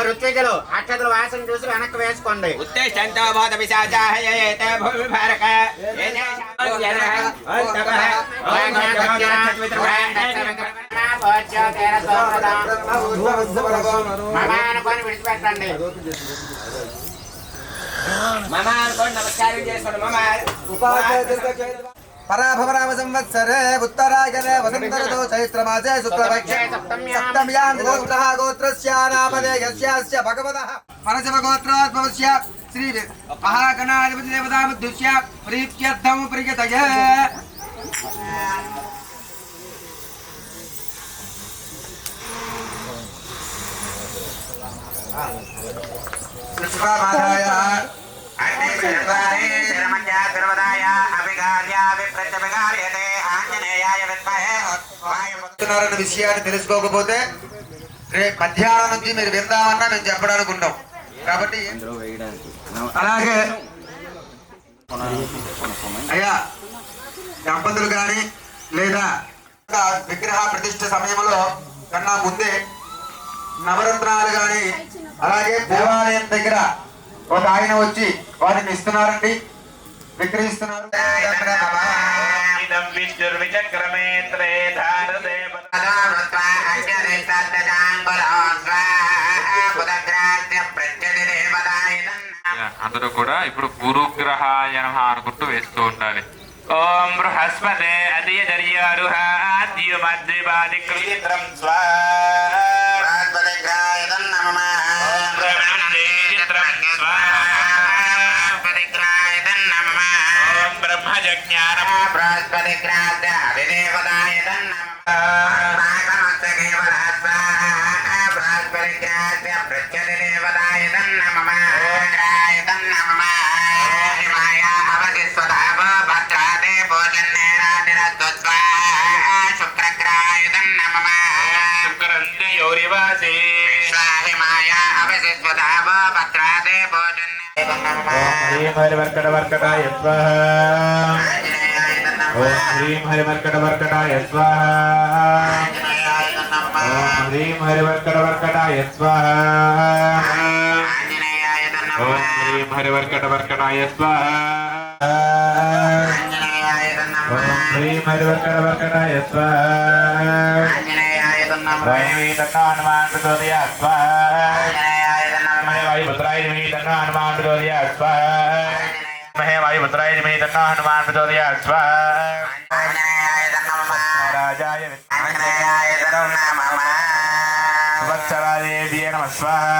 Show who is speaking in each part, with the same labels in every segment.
Speaker 1: ఋత్విజులు అక్షతలు వాసన చూసి వెనక్కి వేసుకోండి.
Speaker 2: ఉత్తేష్టంతో బోధ పిశాచాహయేతే భూమి భారక
Speaker 1: అనుకొని విడిచిపెట్టండి.
Speaker 2: మమ అనుకోండి, నమస్కారం చేసుకోండి. మమ
Speaker 3: పరాభవరామ సంవత్సరే ఉత్తరాయణే వసంతరతో చైత్రమాసే శుక్లపక్షే సప్తమ్యాం గోత్రః గోత్రస్య నామధేయస్య భగవతః పరశవ గోత్రాత్మవస్య శ్రీ మహాగణాధిపతి దేవతాముద్దిశ్య ప్రీత్యర్థం ప్రియతయే పుష్పమాదాయ విషయాన్ని తెలుసుకోకపోతే రేపు మధ్యాహ్నం నుంచి మీరు విందామన్నా మేము చెప్పడానికి ఉంటాం. కాబట్టి అలాగే అయ్యా దంపతులు కానీ లేదా విగ్రహ ప్రతిష్ఠ సమయంలో కన్నా ముందే నవరత్నాలు కానీ అలాగే దేవాలయం దగ్గర ఒక ఆయన వచ్చి వాటిని ఇస్తున్నారండి, విక్రయిస్తున్నారు.
Speaker 4: అందరూ కూడా ఇప్పుడు గురుగ్రహాయ నమః అనుకుంటూ వేస్తూ ఉండాలి. ఓం బృహస్పతే అధియర్యారుహాద్యుమద్విపాదికృత్రం బ్రహ్మజ్ఞానం హరివర్కట వర్కటాయ స్వాహ. ఓం హ్రీం హరివర్కట వర్కటాయ స్వాహ. ఓం హ్రీం హరివర్కట వర్కటాయ స్వాహ. ఓం హ్రీం హరివర్కట వర్కటాయ స్వాహ. ఓం హ్రీం హరివర్కట వర్కటాయ స్వాహ. హనుమాన్ ప్రచోదయ స్వాహ. वायुपुत्राय धीमहि तन्नो हनुमान् प्रचोदयात् स्वाहा. महे वायुपुत्राय धीमहि तन्नो हनुमान् प्रचोदयात् स्वाहा. राजाय विद्महे सुवत्सरादेव्यै नमः स्वाहा.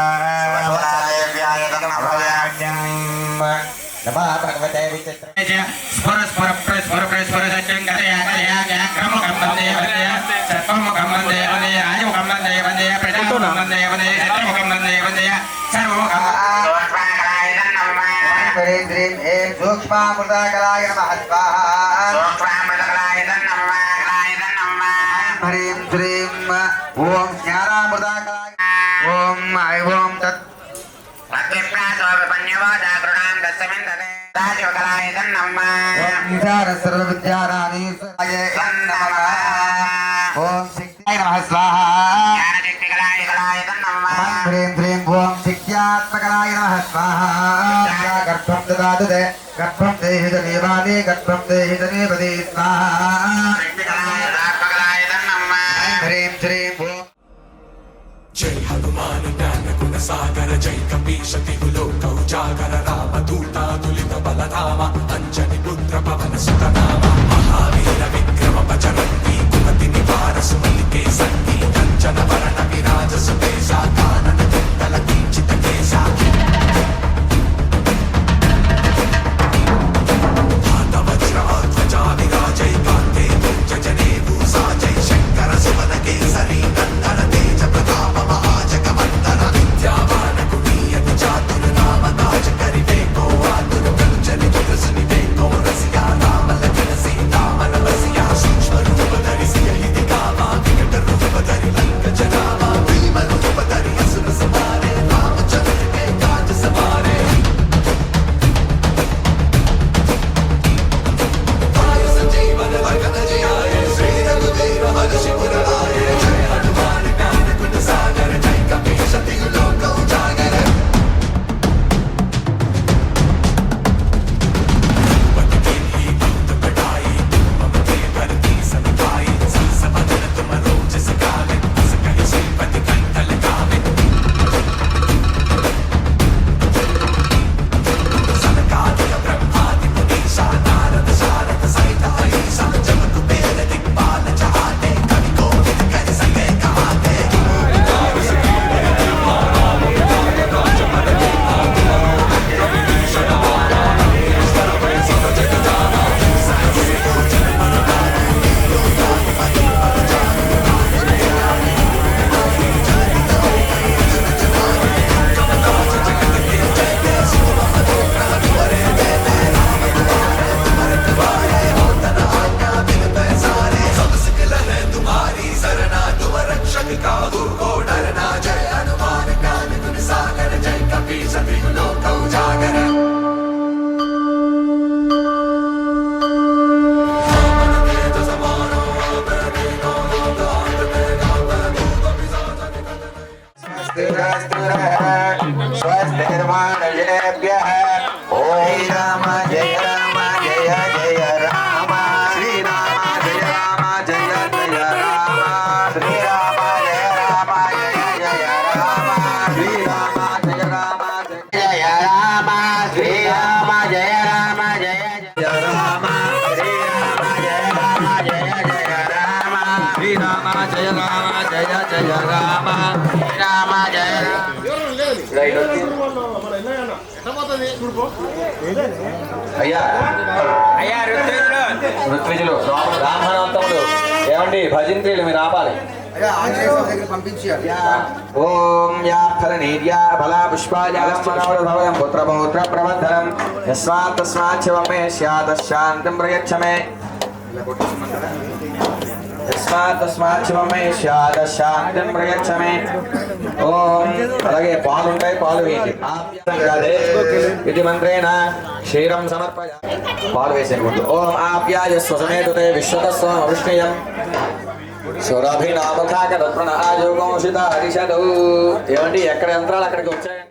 Speaker 4: नमः भगवते विचित्राय स्फुर स्फुर स्फुर स्फुर सच्चङ्गतया कलया क्रमकं वन्दे वन्दे सर्वमुखं वन्दे वन्दे आयुमुखं वन्दे वन्दे प्रजामुखं वन्दे वन्दे शत्रुमुखं वन्दे वन्दे सर्वमुखं ह्रीं ऐं सूक्ष्मामृताकलाय नमः स्वाहा. ह्रीं श्रीं ॐ ज्ञानामृताकलाय ॐ ॐ तत् सर्वविद्याराणी ओम शक्तियाय नमः स्वाहा. ह्रीं ह्रीं ओम शक्त्यात्मकाय नमः स्वाहा. गर्भं ददातु ते गर्भं देहि देवानि गर्भं देहि देवते स्वाहा. ह्रीं श्रीं ओम
Speaker 5: जय हनुमान ज्ञान गुण सागर जय कपीश तिहु लोक उजागर राम दूता तुलित बलधाम अंजनी पुत्र पवन सुत नाम महावीर विक्रम बजरंगी कुमति निवार सुमति के संगी कंचन वरण विराज सुबेसा कानन कुंडल कींचित केसा हाथ वज्र ध्वजा विराजय कांते तुंज जनेभूषा जय शंकर सुवन केसरी नंदन तेज प्रताप महाजगवंदन विद्यावान कुटीयति चातुर नाम काज करिबे को आतुर कंचन तुलसी को रसिया राम लखन सीता मन बसिया सूक्ष्म रूप धरि सियहि दिखावा विकट रूप धरि लंक जनावा को डरना जय हनुमान ज्ञान गुण सागर जय कपीस तिहु लोक उजागर
Speaker 3: स्वस्तिर्मानयेभ्यः ओम राम जय जय राम श्रीराम जय जय राम श्रीराम जय जय राम श्रीराम जय जय राम श्रीराम जय जय राम श्रीराम जय जय राम श्रीराम जय राम राम जय
Speaker 4: అయ్యా
Speaker 2: అయ్యా ఋత్విజులు
Speaker 4: ఋత్విజులు బ్రాహ్మణోత్తములు ఏమండి భజంత్రీలు మీరు ఆపాలి. ఓం యా ఫలనీర్యా ఫలా పుష్పాయాలస్మనోద్భవయం పుత్రపౌత్ర ప్రబంధనం యస్మాత్ తస్మాత్ శివం మే స్యాత్ శాంతిం ప్రయచ్చ మే యస్మాత్ తస్మాత్ శివం మే స్యాత్ శాంతిం ప్రయచ్చ మే. ఓం అలాగే పాలు ఉంటాయి, పాలు వేయండి. ఇది మంత్రేణ క్షీరం సమర్పయ పాలు వేసేయకూడదు. ఓం ఆప్యాయస్వ సమేతుతే విశ్వతస్వ వృష్ణయం సురభినామకాకరత్న ఆయోగోషిత హరిషదు. ఏమండి ఎక్కడ యంత్రాలు అక్కడికి వచ్చాయండి.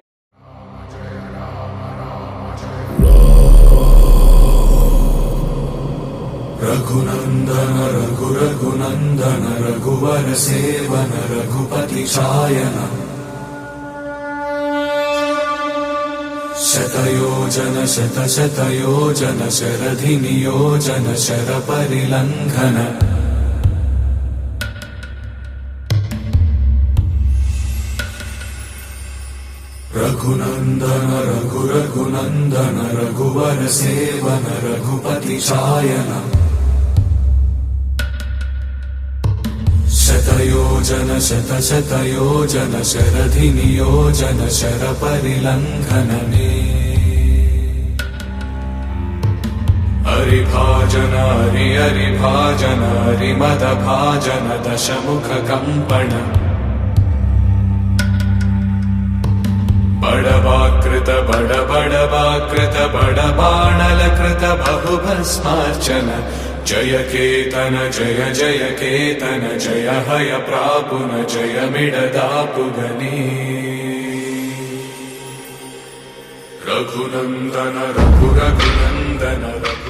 Speaker 5: रघुनंदन रघुनंदन रघुवर सेवन रघुपति शायन शतयोजन शतयोजन शरधि नियोजन शर परिलंघन रघुनंदन रघुनंदन रघुवर सेवन रघुपति शायन शतयोजन शतयोजन शरधि नियोजन शर परिलंघन हरिभाजन हरिभाजन हरिमद भाजन दशमुख कंपन बड़वाकृत बड़वाकृत बड़बाणलकृत बहुभस्मार्चन जय केतन जय हय प्रापुन जय मिडदापुगनी रघुनंदन रघुनंदन रघु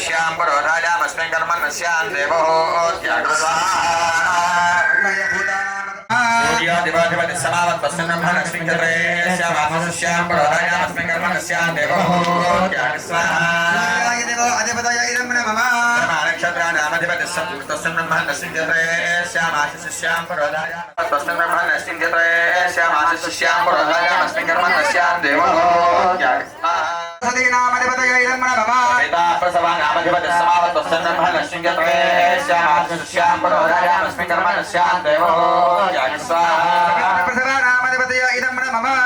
Speaker 3: श्याम परोधायामस्मिन् कर्मण्यस्यां देवो सूर्यादिवाधिपति समावत्तस्मिन् ब्रह्मणस्मिन् चत्रे श्यामासस्यां परोधायामस्मिन् कर्मण्यस्यां देवो अधिपतय इदं नमः नक्षत्राणामधिपति तस्मिन् ब्रह्मणस्मिन् चत्रे श्यामासस्यां परोधायामस्मिन् ब्रह्मणस्मिन् चत्रे श्यामासस्यां परोधायामस्मिन् कर्मण्यस्यां देवो सदीनामधिपतय इदं नमः प्रसवानामधिपति समावत्तस्मिन् ब्रह्मणस्मिन् चत्रे श्यामासस्यां परोधायामस्मिन् कर्मण्यस्यां देवो प्रसवानामधिपतय इदं नमः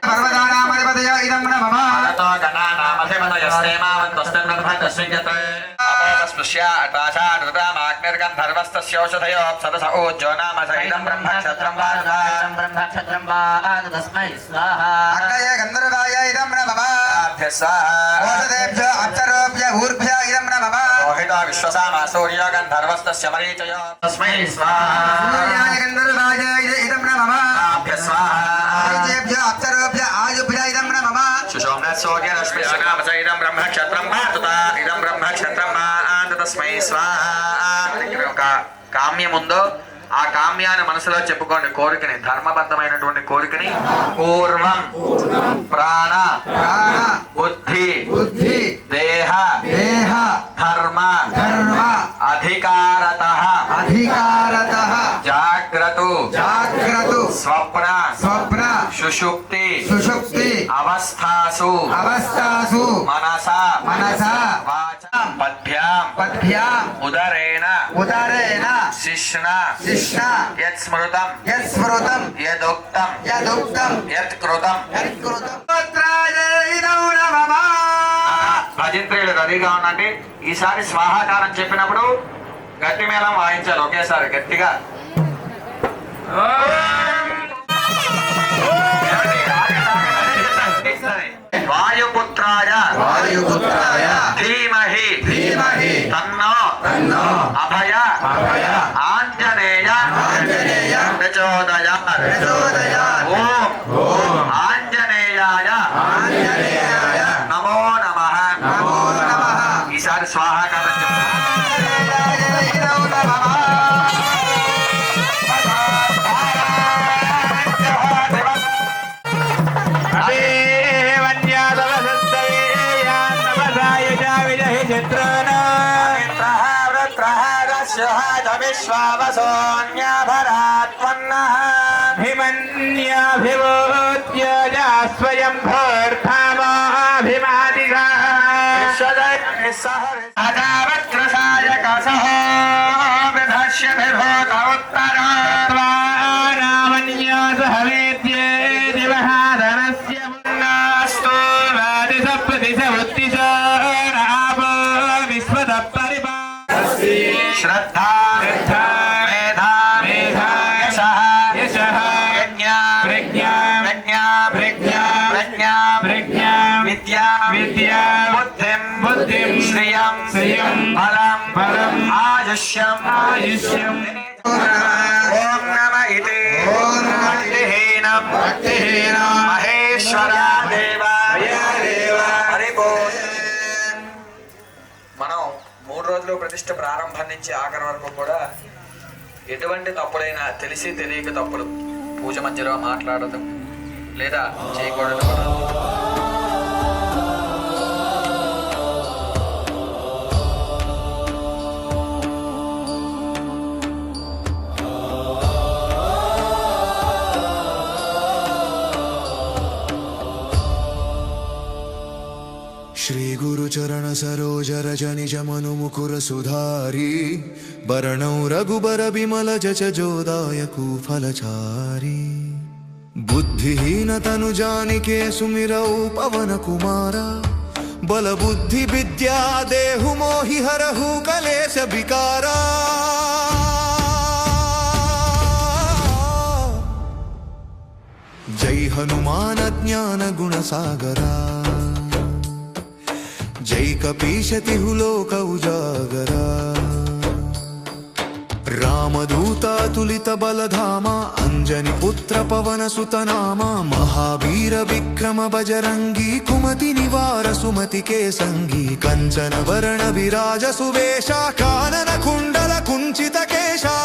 Speaker 3: పర్వతానామధిపతయ ఇదం నమః అగ్నయ గంధర్వాయ ఇదం నమః ఓషధేభ్యో అప్సరోభ్య ఊర్భ్య ఇదం నమః సూర్యాయ గంధర్వాయ ఇదం నమః ఆదిత్యేభ్యో అప్సరోభ్య ఆయుభ్య ఇదం నమః
Speaker 6: ఒక కామ్యం ఉందో ఆ కామ్యాన్ని మనసులో చెప్పుకోండి. కోరికని, ధర్మబద్ధమైనటువంటి కోరికని పూర్వం ప్రాణ బుద్ధి దేహ ధర్మ అధికారతః జాగ్రత్తు స్వప్న సుషుప్తి అవస్థాసు మనస వాచ పద్భ్యాం ఉదరేణ శిష్ణ యత్స్మృతం యదుక్తం యత్కృతం. భజంత్రీలు రెడీగా ఉన్నట్టు ఈసారి స్వాహాకారం చెప్పినప్పుడు గట్టి మేళం వాయించాలి ఒకేసారి గట్టిగా. వాయుపుత్రాయ ధీమహి తన్నో అభయ ఆంజనేయ ప్రచోదయాత్. ఓం ఆంజనేయాయ నమో నమః. ఈసారి స్వాహాకారం చెప్పండి.
Speaker 4: స్వయం
Speaker 6: శ్రద్ధా మేధా యశః ప్రజ్ఞా విద్యా బుద్ధిం శ్రియం బలం ఆయుష్యం. ఓం నమ ఇతి భక్తిహీనం మహేశ్వర దేవాయ పరిపూర్ణ. మనం 3 రోజులు ప్రతిష్ఠ ప్రారంభం నుంచి ఆఖరి వరకు కూడా ఎటువంటి తప్పులైనా తెలిసి తెలియక తప్పులు పూజ మధ్యలో మాట్లాడడం లేదా చేయకూడదు.
Speaker 5: श्री गुरु चरण सरोज रज निज मनु मुकुर सुधारी बरणौ रघुबर बिमल जच जोदायकु फलचारी बुद्धिहीन तनु जानिके सुमिरौ पवन कुमारा बल बुद्धि विद्या देहु मोहि हरहु कलेश विकारा जय हनुमान ज्ञान गुण सागरा जय कपीशति लोक उजागरा रामदूता तुलित बलधामा अंजनी पुत्र पवन सुत नामा महावीर विक्रम बजरंगी कुमति निवार सुमति के संगी कंचन वरण विराज सुवेशा कानन कुंडल कुंचित केशा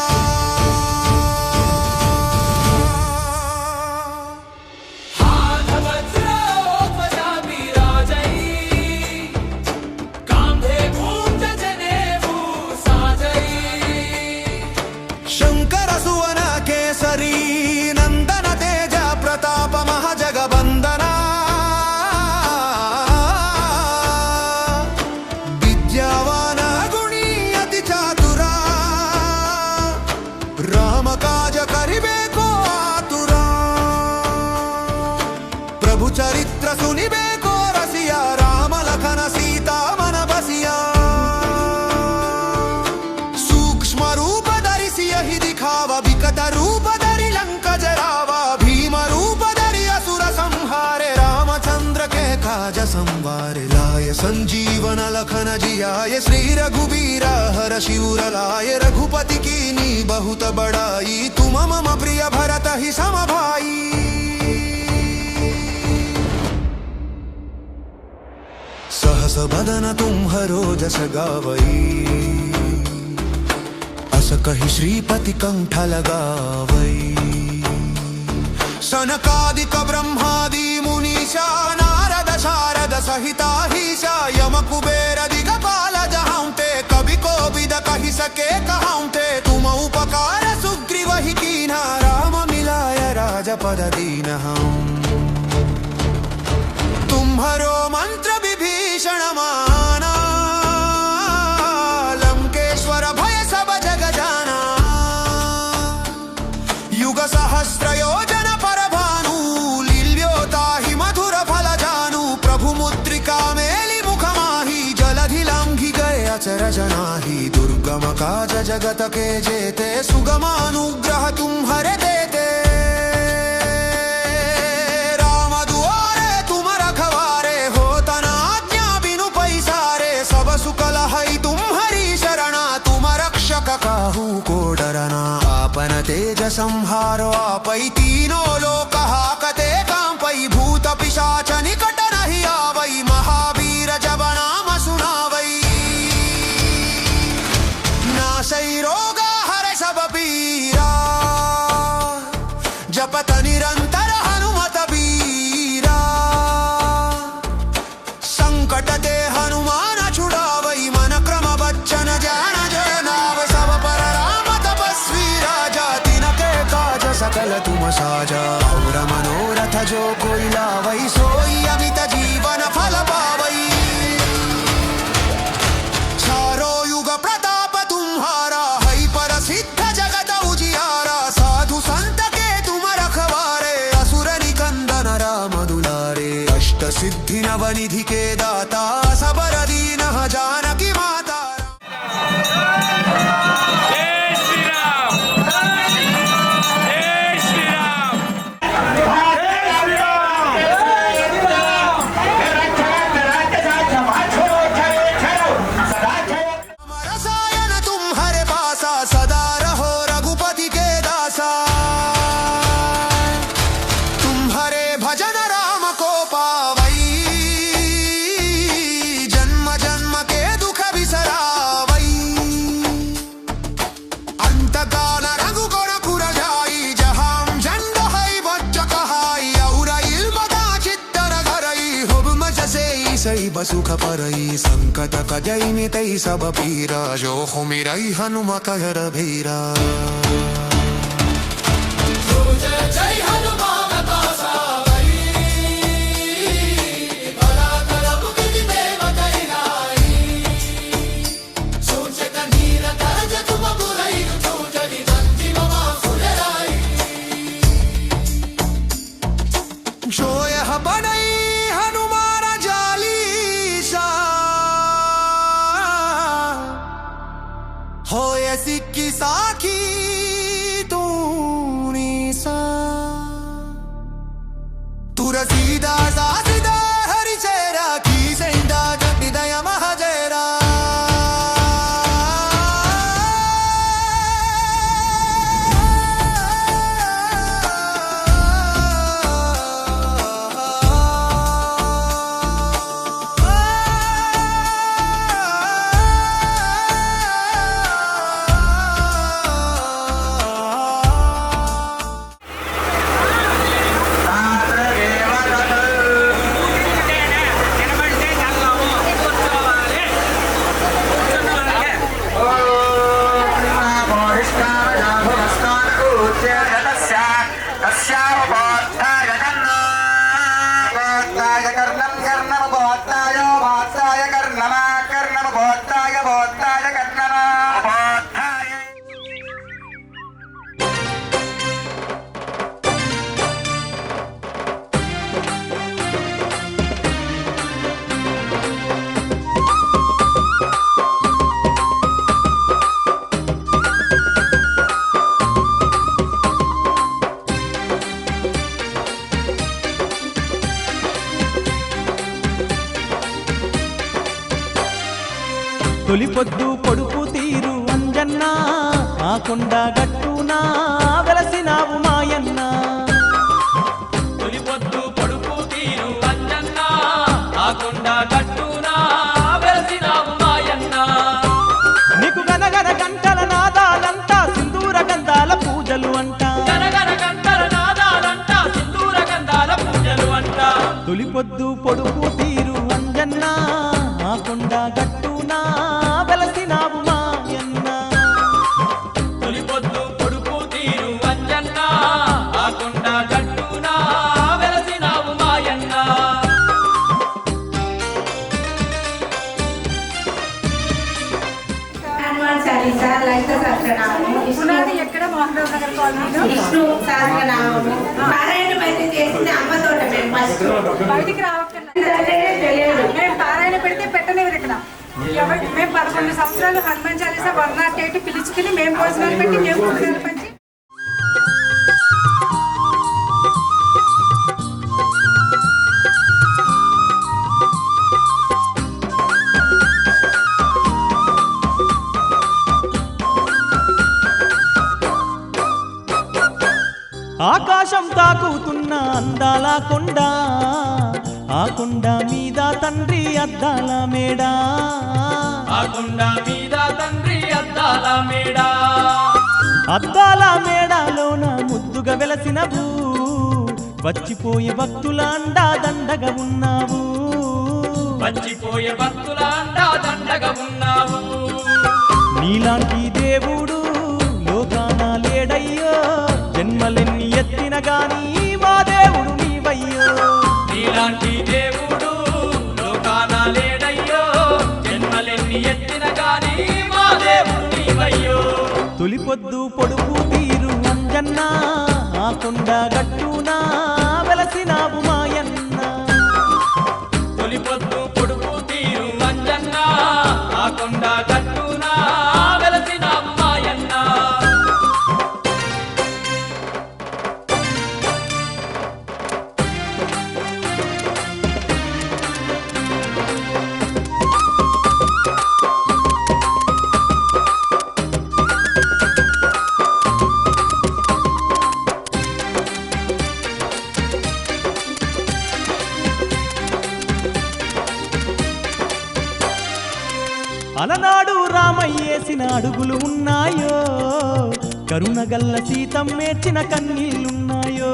Speaker 7: जीवन लखन जियाय श्री रघुबीरा हर शिवर लाय रघुपति की नी बहुत बड़ाई तुम मम प्रिय भरत ही सम भाई सहस बदन तुम्हरो जस गावई अस कहि श्रीपति कंठ लगावई सनकादिक ब्रह्मादि मुनीषा नारद शारद सहिता हिषा यम कुबेर दिगपाल जहांते कवि को विद कहि सके कहांते तुम उपकार सुग्रीव ही कीन्हा राम मिलाय राजपद दीन्हा तुम्हरो मंत्र विभीषण माना लंकेश्वर भय सब जग जाना युग सहस्र योजन पर भानु लील्योता ही मधुर फल जानू प्रभु मुद्रिका मेलि मुख माही जलधि लांघि गए अचरज नाही दुर्गम काज जगत के जेते सुगमानुग्रह तुम्हरे देते काहू को डरना आपन तेज संहारो आपै तीनों लोक हाकते कांपै भूत पिशाच निकट नहीं आवै महावीर जब नाम सुनावै नासै रोगा हरे सब पीरा जपत निरंतर हनुमत बीरा संकट ते हनुमान छुड़ावै मन क्रम बच्चन जान सकल तुम साजा और मनोरथ जो कोई लावै सोई अमित जीवन फल पावै चारो युग प्रताप तुम्हारा है प्रसिद्ध जगत उजियारा साधु संत के तुम रखवारे असुर निकंदन राम दुलारे अष्ट सिद्धि नवनिधि के दाता सबर दीन जानकी माता सुख परई संकट कजई मितई सब पीरा जो हुमिरई हनुमत हर भीरा जय हनुमान दासा जो यह बनई हनुमान होय सिक्की साखी तूनी सा तुरसीदास आसिदा हरिचेरा की सेंदा जटिदय महजेरा
Speaker 8: తొలి పొద్దు పొడుపు తీరు అంజన్న ఆ కొండ గట్టునా వెలసినావు మాయన్న
Speaker 9: తొలి పొద్దు పొడుపు తీరు అంజన్న ఆ కొండ గట్టునా వెలసినావు మాయన్న
Speaker 8: నీకు గనగన గంటల నాదాలంతా సింధూర గంధాల పూజలు అంట
Speaker 9: గనగన గంటల నాదాలంట సింధూర గంధాల పూజలు అంట
Speaker 8: తొలి పొద్దు పొడుపు తీరు అంజన్న ఆ కొండ గట్టునా వెలసినావు మాయన్న
Speaker 9: తొలి పొద్దు పొడుపు తీరు అంజన్న ఆ కొండ గట్టునా వెలసినావు మాయన్న
Speaker 10: హనుమాన్ చాలీసా లలిత సహస్రనామము విష్ణు సహస్రనామము పారాయణం అయితే చేసింది అమ్మ తోట మేము ఫస్ట్
Speaker 11: బయటికి మేము పారాయణ పెడితే పెట్టలేరు ఇక్కడ మేము 11 సంవత్సరాలు హనుమాన్ చాలీసా 108 పిలుచుకుని మేము భోజనాలు పెట్టి మేము భోజనాలు పంచి
Speaker 8: ఆకాశం తాకుతున్న అందాల కొండ ఆ కొండ మీద తండ్రి అద్దాల మేడా
Speaker 9: ఆ కొండ మీద తండ్రి అద్దాల మేడా
Speaker 8: అద్దాల మేడాలోన ముద్దుగా వెలసినవు వచ్చిపోయే భక్తుల అండా దండగా ఉన్నావు
Speaker 9: వచ్చిపోయే భక్తుల అండా దండగా ఉన్నావు
Speaker 8: నీలాంటి దేవుడు లోకాన లేడయ్యో జన్మలెన్ని ఎత్తిన గాని మా దేవుడు నీవయ్యో
Speaker 9: నీలాంటి దేవుడు లోకాన లేడయ్యో జన్మలెన్ని ఎత్తిన గాని మా దేవుడు నీవయ్యో
Speaker 8: తొలి పొద్దు పొడుపు తీరు అంజన్న ఆ కొండ గట్టునా వెలసినావు మాయన్న
Speaker 9: తొలి పొద్దు పొడుపు తీరు అంజన్న ఆ కొండ గట్టునా వెలసినావు మాయన్న
Speaker 8: అలనాడు రామయ్యేసిన అడుగులు ఉన్నాయో కరుణగల్ల సీతం మేర్చిన కన్నీళ్ళున్నాయో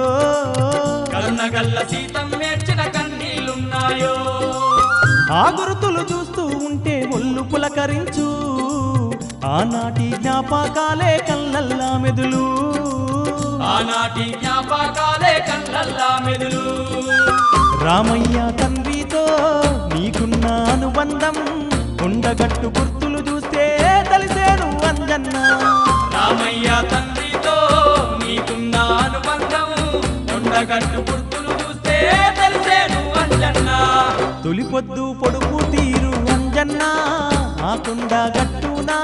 Speaker 9: కరుణగల్ల సీతం నేర్చిన కన్నీళ్ళున్నాయో
Speaker 8: ఆ గురుతులు చూస్తూ ఉంటే ఒళ్ళు పులకరించు ఆనాటి జ్ఞాపకాలే కళ్ళల్లా మెదులు
Speaker 9: ఆనాటి జ్ఞాపకాలే కళ్ళల్లా మెదులు
Speaker 8: రామయ్య తండ్రితో నీకున్న అనుబంధం కొండగట్టు గుర్తులు చూస్తే తెలిసేను అంజన్న
Speaker 9: రామయ్య తండ్రితో నీకున్న అనుబంధం కొండగట్టు గుర్తులు చూస్తే తెలిసేను అంజన్న
Speaker 8: తొలి పొద్దు పొడుపు తీరు అంజన్న ఆ కొండ గట్టునా